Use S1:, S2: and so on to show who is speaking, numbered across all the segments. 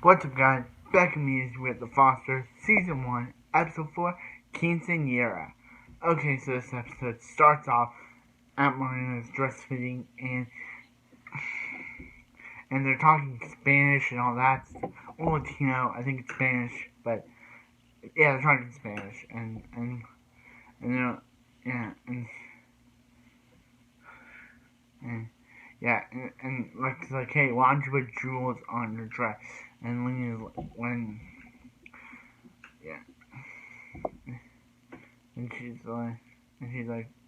S1: What's up, guys? Back in music with the Fosters, Season 1, Episode 4, Quinceanera. Okay, so this episode starts off at Mariana's dress fitting, and they're talking Spanish and all that. Well, Latino, I think it's Spanish, but yeah, they're talking Spanish, and yeah, and like, hey, why don't you put jewels on your dress? And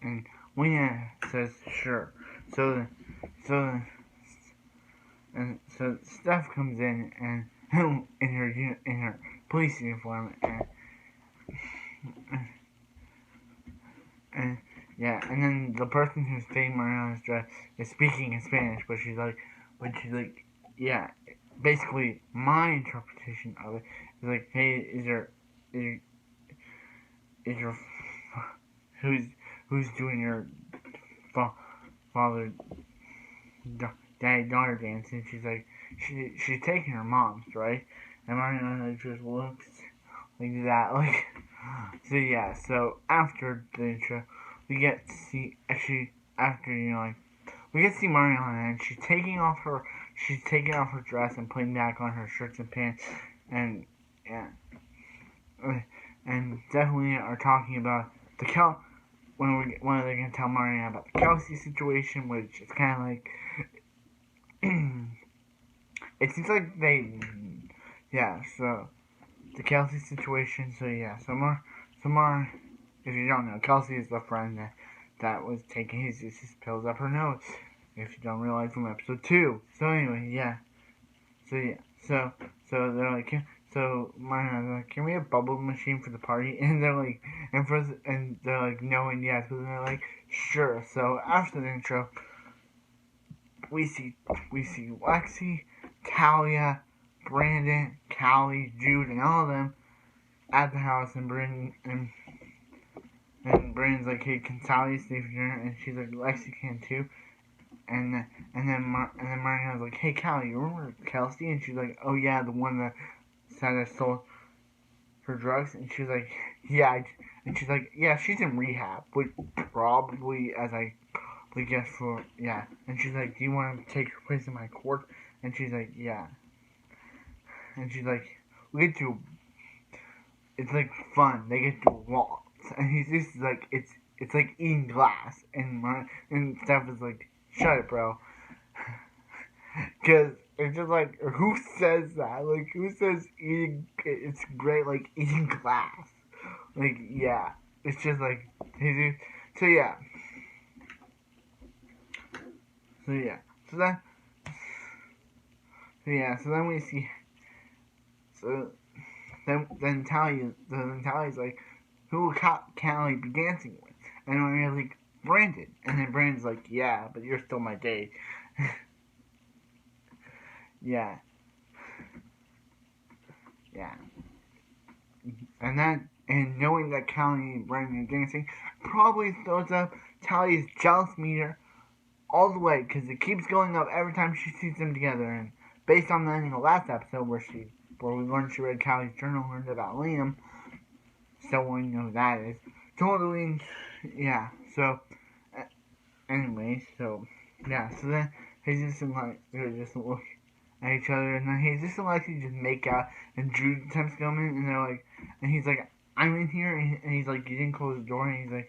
S1: and Lena says sure. So Steph comes in and in her police uniform and then the person who's fitting Mariana's dress is speaking in Spanish, but she's like, yeah. Basically, my interpretation of it is like, hey, is your who's doing your father daddy daughter dance? And she's like, she's taking her mom's, right? And Mariana just looks like that, like. So yeah, so after the intro, we get to see, actually, after, we get to see Mariana, and she's taking off her dress and putting back on her shirts and pants, and yeah, and definitely are talking about when are they gonna tell Mariana about the Kelsey situation, which is kind of like, it seems like so the Kelsey situation, so more, if you don't know, Kelsey is the friend that was taking his pills up her nose, if you don't realize from episode 2. So anyway, so they're like, so Mariana's like, can we have a bubble machine for the party? And they're like, and they're like, no and yes, but they're like, sure. So after the intro, we see Lexi, Talia, Brandon, Callie, Jude, and all of them at the house, and Brandon's like, hey, can Sally stay for dinner? And she's like, Lexi can too. And then Mariana's like, hey, Callie, you remember Kelsey? And she's like, oh yeah, the one that said I stole her drugs. And she's like, yeah. And she's like, yeah, she's in rehab, which probably, as I guess, for, yeah. And she's like, do you want to take her place in my court? And she's like, yeah. And she's like, we get to, it's like fun. They get to walk, and he's just like, it's like eating glass, and Steph is like, shut it, bro. Cause it's just like, who says that? Like, who says eating? It's great, like eating glass. Like, yeah, it's just like, so yeah. So then we see. So then Talia's like, who will Callie be dancing with? And we're like, Brandon. And then Brandon's like, yeah, but you're still my date. Yeah. And knowing that Callie and Brandon are dancing probably throws up Talia's jealous meter all the way, because it keeps going up every time she sees them together. And based on the ending of the last episode where we learned she read Callie's journal, learned about Liam, so we know who that is. Totally, yeah. So, anyway, so then Jesus and Lexi just look at each other, and then Jesus and Lexi just make out, and Jude attempts to come in, and they're like, and he's like, I'm in here, and he's like, you didn't close the door, and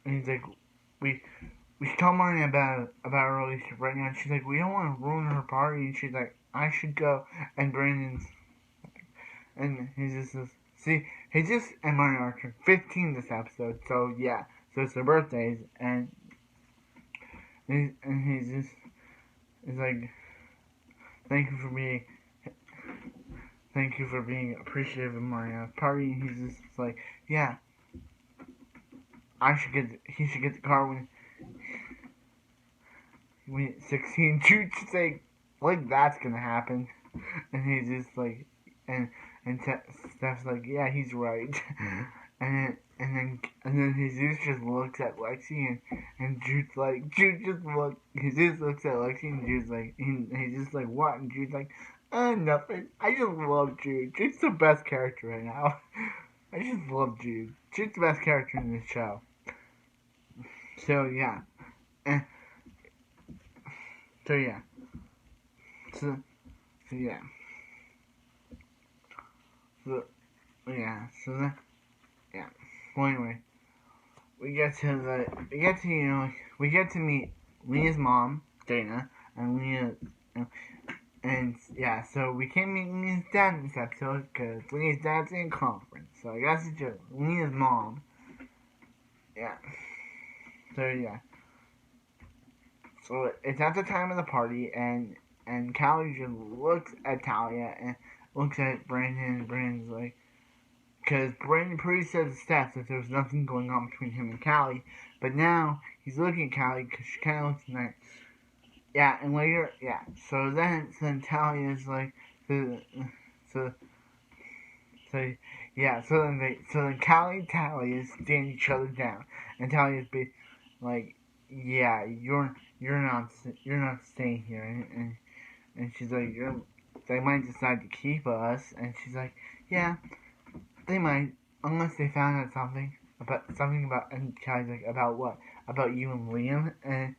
S1: he's like, we should tell Mariana about our relationship right now. And she's like, we don't want to ruin her party. And she's like, I should go. And Jesus and Mariana are turning 15 this episode. So yeah, so it's their birthdays, and Jesus is like, thank you for being appreciative of Mariana's party. And he's just like, yeah, he should get the car when 16. Jude should say, like, that's gonna happen. And he's just like, and Steph's like, yeah, he's right. And and then Jesus just looks at Lexi and Jude just Jesus looks at Lexi and Jude's like, he's just like, what? And Jude's like, nothing. I just love Jude. Jude's the best character right now. I just love Jude. Jude's the best character in this show. So yeah. So yeah. So yeah. So yeah. So that yeah. Well, anyway, we get to meet Leah's mom, Dana, and Leah, and yeah. So we can't meet Leah's dad in this episode because Leah's dad's in conference. So I guess it's just Leah's mom. Yeah. So yeah. So it's at the time of the party, and Callie just looks at Talia and looks at Brandon, and Brandon's like, because Brandon pretty said to Steph that there was nothing going on between him and Callie, but now he's looking at Callie because she kind of looks like, yeah, and later, yeah. So then Talia's like, so yeah. So then Callie and Talia stand each other down, and Talia's like, yeah, you're not staying here, and she's like, they might decide to keep us, and she's like, yeah, they might, unless they found out something about, and Kylie's like, about what? About you and Liam, and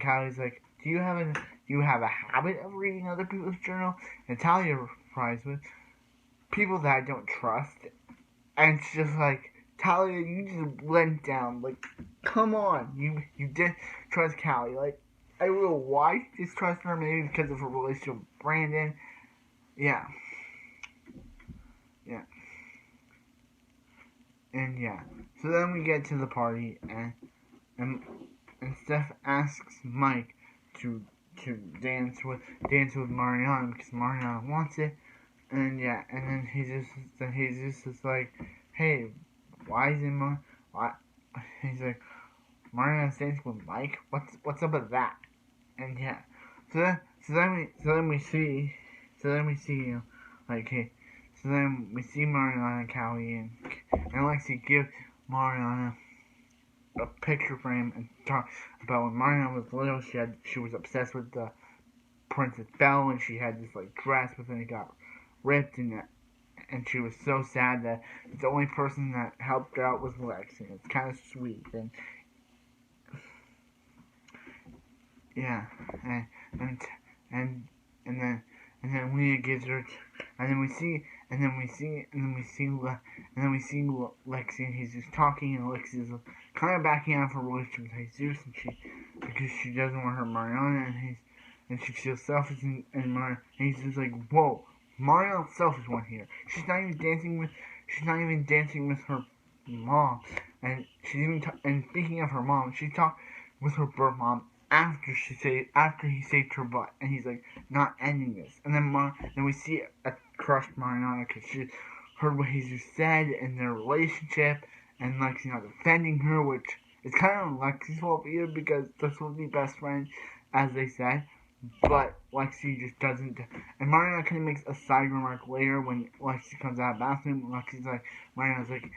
S1: Kylie's like, do you have a habit of reading other people's journal? And Talia replies with, people that I don't trust, and it's just like, Talia, you just went down, like, come on, you did trust Callie, like, I don't know why you distrust her, maybe because of her relationship with Brandon, yeah. And yeah, so then we get to the party, and Steph asks Mike to dance with Mariana because Mariana wants it, and yeah, and then he's just like, hey, why is it why? He's like, Mariana's dancing with Mike. What's up with that? And yeah, so then we see, like, hey. So then we see Mariana, Callie, and Lexi give Mariana a picture frame and talk about when Mariana was little. She was obsessed with the Princess Belle, and she had this like dress, but then it got ripped, and she was so sad that the only person that helped her out was Lexi. It's kind of sweet, and yeah, and then Leah gives her, and then we see Lexi, and he's just talking, and Lexi's kind of backing out of her relationship with Jesus, because she doesn't want her Mariana, and she feels selfish, and he's just like, whoa, Mariana's the selfish one here. She's not even dancing with her mom, and and speaking of her mom, she talked with her birth mom after he saved her butt, and he's like, not ending this. And then we see a crushed Mariana because heard what Jesus said in their relationship, and Lexi not defending her, which is kind of Lexi's fault either because they're supposed to be best friends, as they said. But Lexi just doesn't. And Mariana kind of makes a side remark later when Lexi comes out of the bathroom. Mariana's like,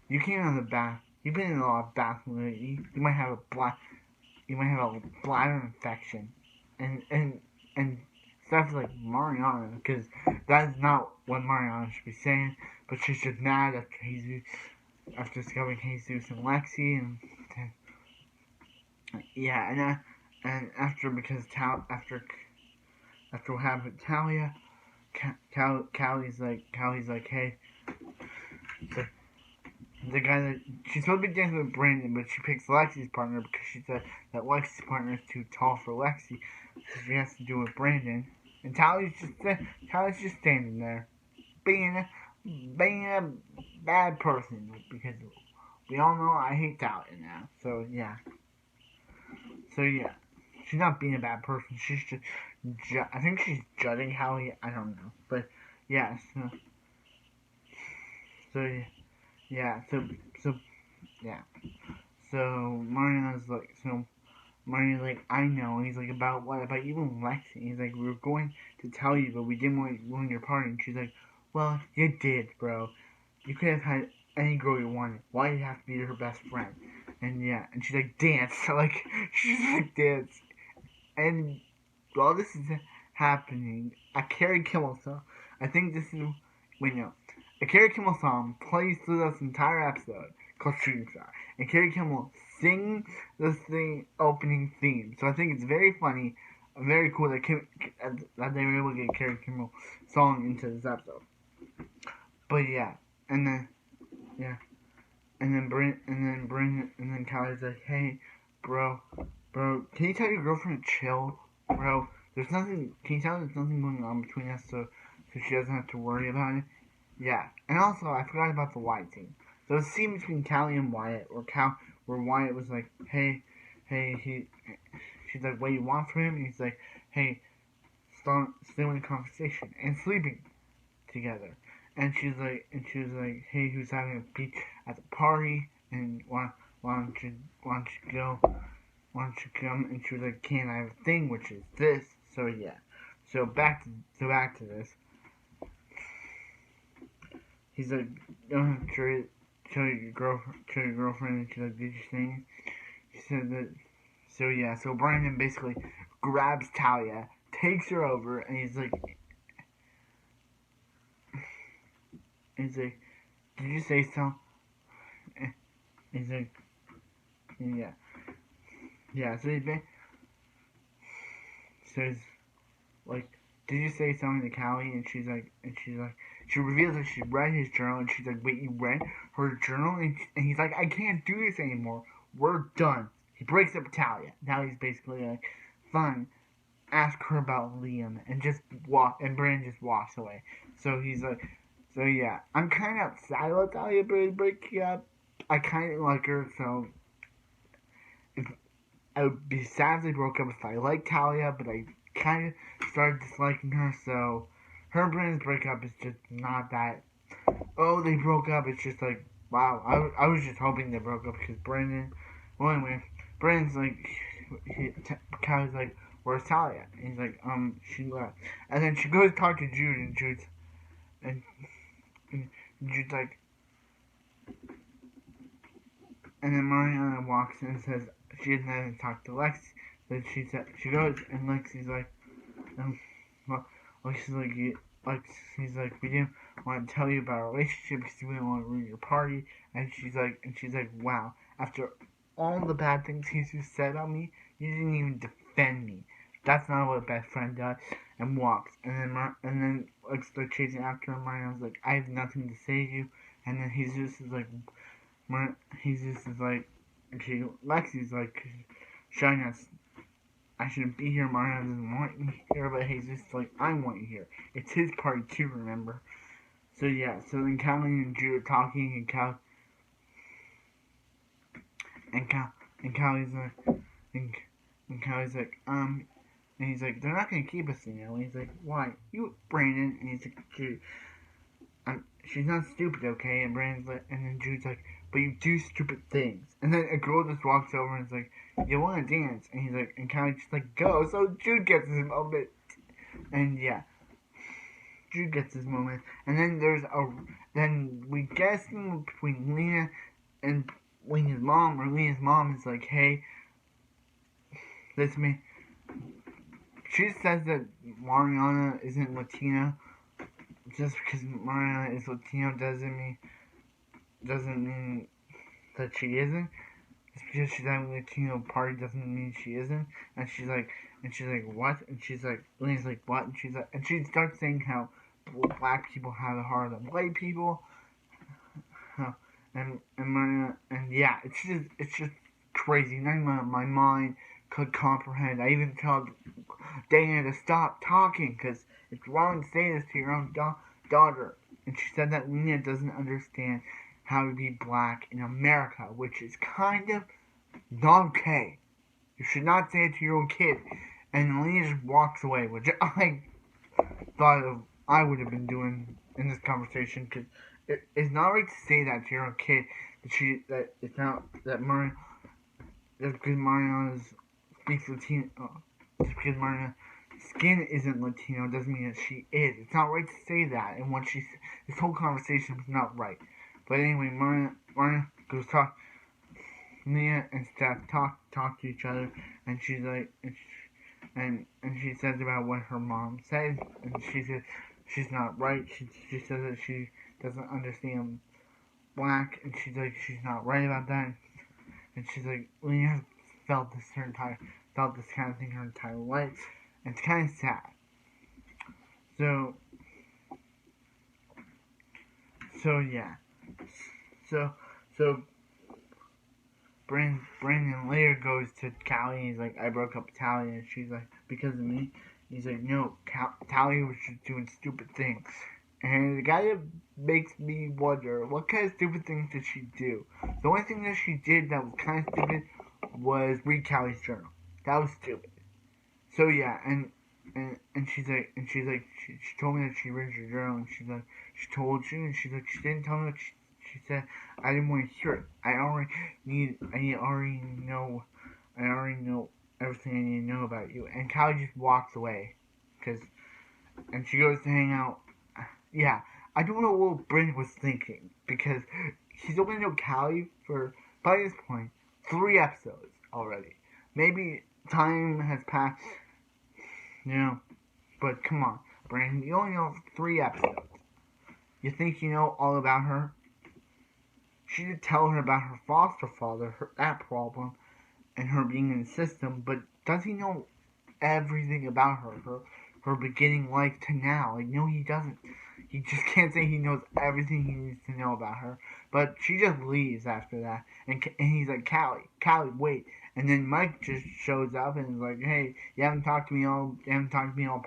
S1: you came out of the bath. You've been in a lot of bathrooms. You might have a bladder infection, and stuff like Mariana, because that's not what Mariana should be saying, but she's just mad after discovering Jesus and Lexi, and yeah, and after what happened with Talia, Callie's like, hey, the guy that she's supposed to be dancing with Brandon, but she picks Lexi's partner because she said that Lexi's partner is too tall for Lexi, so she has to do it with Brandon. And Talia's just standing there, being a bad person, because we all know I hate Talia now. So yeah, she's not being a bad person. She's just, I think she's judging Callie. I don't know, but yeah. So yeah, so Mariana's like, I know, and he's like, about what, about you and Lexi, and he's like, we were going to tell you, but we didn't want to ruin your party, and she's like, well, you did, bro, you could have had any girl you want. Why do you have to be her best friend? And yeah, and she's like, dance. Like, she's like, dance. And while this is happening, a Carrie Kimmel song, I think this is, wait, no. A Carrie Kimmel song plays through this entire episode called Shooting Star. And Carrie Kimmel sings the opening theme. So I think it's very funny, very cool that they were able to get Carrie Kimmel song into this episode. But yeah, and then Callie's like, hey, bro, can you tell your girlfriend to chill, bro? There's nothing. Can you tell there's nothing going on between us, so she doesn't have to worry about it? Yeah, and also I forgot about the Wyatt scene. So the scene between Callie and Wyatt, where Wyatt was like, hey, she's like, what do you want from him? And he's like, hey, stay in a conversation and sleeping together. And she was like, hey, who's having a beach at the party? And why don't you go? Why don't you come? And she was like, can't I have a thing, which is this? So yeah. So back to this. He's like, show your girlfriend, and she's like, did you say? She said that. So yeah. So Brandon basically grabs Talia, takes her over, and he's like, did you say so? He's like, yeah. Yeah, so he's like, did you say something to Callie? And she's like, she reveals that she read his journal, and she's like, wait, you read her journal? And he's like, I can't do this anymore. We're done. He breaks up with Talia. Now he's basically like, fine, ask her about Liam, and Brandon just walks away. So he's like, so yeah, I'm kind of sad about Talia breaking up. I kind of like her, so I would be sad if they broke up if I liked Talia, but I kind of started disliking her, so her and Brandon's breakup is just not that, oh, they broke up. It's just like, wow, I was just hoping they broke up because Brandon, well, anyway, Brandon's like, Callie's like, where's Talia? And he's like, she left. And then she goes to talk to Jude, and Jude's like, and then Mariana walks in and says she doesn't have to talk to Lex. Then she goes, and Lexi's like, she's like, we didn't want to tell you about our relationship because we didn't want to ruin your party. And she's like, wow, after all the bad things he just said on me, you didn't even defend me. That's not what a best friend does. And walks. And then Lex starts chasing after him. Mariana's like, I have nothing to say to you. And then Lexi's like, showing us I shouldn't be here. Mariana doesn't want me here, but Jesus is like, I want you here. It's his party too, remember? So yeah, so then Callie and Jude are talking, and Callie's like, and Callie's like, and he's like, they're not gonna keep us, And he's like, why? You, Brandon. And he's like, Jude, she's not stupid, okay? And Brandon's like, and then Jude's like, but you do stupid things. And then a girl just walks over and is like, you want to dance? And he's like, and Callie's just like, go. So Jude gets his moment. And yeah, Jude gets his moment. And then then we guess between Lena and Lena's mom, or Lena's mom is like, hey, listen, she says that Mariana isn't Latina. Just because Mariana is Latino doesn't mean that she isn't. Just because she's having a Latino party doesn't mean she isn't. And she's like, what? And she's like, Lena's like, what? And she starts saying how black people have it harder than white people. And Mariana, and yeah, it's just crazy. Nothing my mind could comprehend. I even told Dana to stop talking because it's wrong to say this to your own daughter. And she said that Lena doesn't understand how to be black in America, which is kind of not okay. You should not say it to your own kid. And Lena just walks away, which I thought I would have been doing in this conversation, because it's not right to say that to your own kid. That it's not that just because Mariana speaks Latino, just because Mariana's skin isn't Latino doesn't mean that she is. It's not right to say that, and this whole conversation was not right. But anyway, Mariana goes talk. Leah and Steph talk to each other, and she's like, and she says about what her mom said, and she says she's not right. She says that she doesn't understand black, and she's like she's not right about that. And she's like, Leah has felt this kind of thing her entire life, and it's kind of sad. So yeah, so Brandon later goes to Callie and he's like, I broke up with Callie, and she's like, because of me. He's like, no, Callie was just doing stupid things. And the guy that makes me wonder, what kind of stupid things did she do? The only thing that she did that was kind of stupid was read Callie's journal. That was stupid. So yeah, and she told me that she read your journal, and she's like, she told you, and she's like, she didn't tell me that she said, I didn't want to hear it. I already know everything I need to know about you. And Callie just walks away, and she goes to hang out. Yeah, I don't know what Brent was thinking, because he's only known Callie for, by this point, 3 episodes already. Maybe time has passed, but come on, Brandon, you only know 3 episodes. You think you know all about her? She did tell her about her foster father, that problem, and her being in the system, but does he know everything about her beginning life to now? Like, no, he doesn't. He just can't say he knows everything he needs to know about her. But she just leaves after that, and he's like, Callie, wait. And then Mike just shows up and is like, hey, you haven't talked to me all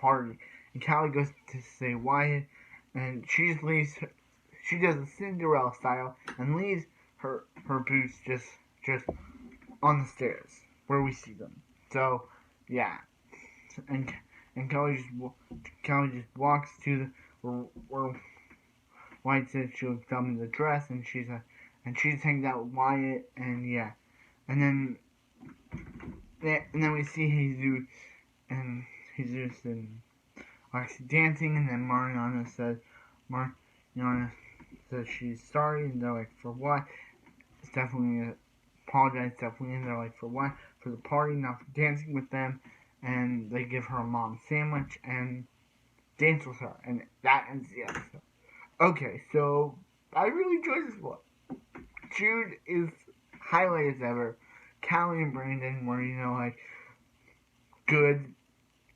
S1: party. And Callie goes to say Wyatt, and she just leaves. She does a Cinderella style and leaves her boots just on the stairs where we see them. So yeah, and Kelly just walks to the where Wyatt says she'll tell me the dress, and she's hanging out with Wyatt, and yeah, and then we see Jesus and Lexi dancing, and then Mariana says she's sorry, and they're like, for what? Stephanie apologizes, Stephanie, and they're like, for what? For the party, not for dancing with them, and they give her a mom sandwich and dance with her, and that ends the episode. Okay, so I really enjoyed this one. Jude is highlight as ever. Callie and Brandon were, good.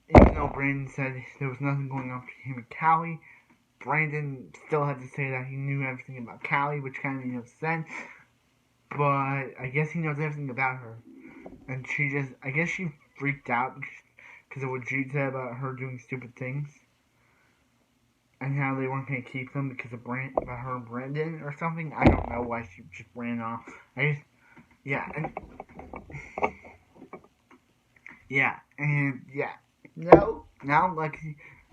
S1: Even though Brandon said there was nothing going on between him and Callie, Brandon still had to say that he knew everything about Callie, which kind of made no sense. But I guess he knows everything about her. And I guess she freaked out because of what Jude said about her doing stupid things. And how they weren't going to keep them because of about her and Brandon or something. I don't know why she just ran off.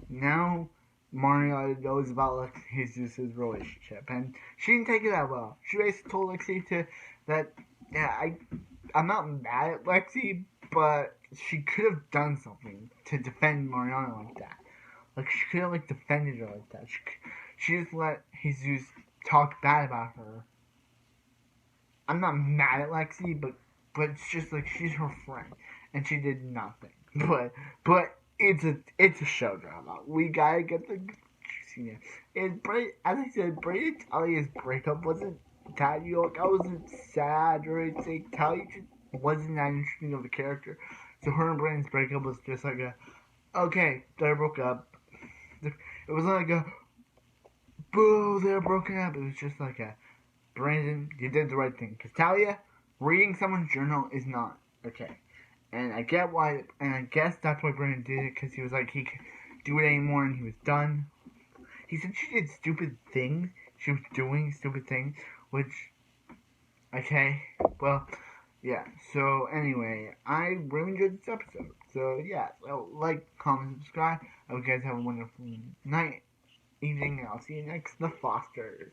S1: Now Mariana knows about Jesus' relationship, and she didn't take it that well. She basically told Lexi I'm not mad at Lexi, but she could have done something to defend Mariana like that. Like, she could have, defended her like that. She just let Jesus talk bad about her. I'm not mad at Lexi, but it's just, she's her friend, and she did nothing. But it's a show drama. We gotta get the juiciness. As I said, Brady Talia's breakup wasn't that, I wasn't sad or anything. Talia just wasn't that interesting of a character. So her and Brandon's breakup was just okay, they broke up. It wasn't like a, boo, they're broken up. It was just Brandon, you did the right thing. Because Talia, reading someone's journal is not okay. And I get why, and I guess that's why Brandon did it, because he was he could do it anymore and he was done. He said she did stupid things. She was doing stupid things, which, okay, well, yeah. So anyway, I really enjoyed this episode. So yeah, comment, subscribe. I hope you guys have a wonderful night, evening, and I'll see you next The Fosters.